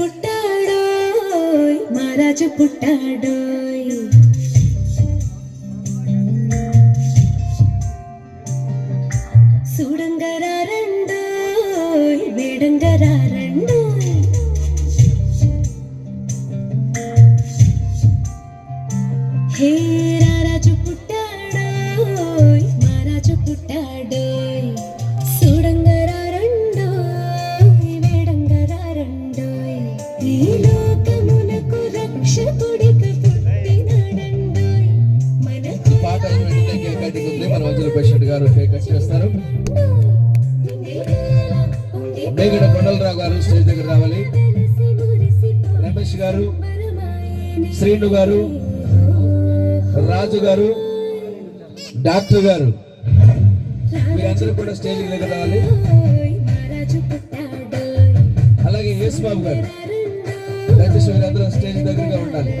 పుట్టాడోయ్ మహారాజు పుట్టాడోయ్ సూడంగరారండోయ్ వేడంగరారండోయ్ హే రారాజు పుట్టాడోయ్ మహారాజు పుట్టాడోయ్ సూడంగరారండోయ్ వేడంగరారండోయ్ ఈ లోకమునకు రక్షకుడిగా పుట్టినాడండోయ్ మనకు పాట కట్టింది మన మధ్యలో పేషెంట్ గారు కేక్ కట్ చేస్తారు. మేగడ కొండలరావు గారు స్టేజ్ దగ్గర రావాలి. రమేష్ గారు, శ్రీను గారు, రాజు గారు, డాక్టర్ గారు మీరందరూ కూడా స్టేజ్ దగ్గర రావాలి. అలాగే యేసుబాబు గారు దయచేసి మీరందరూ స్టేజ్ దగ్గరగా ఉండాలి.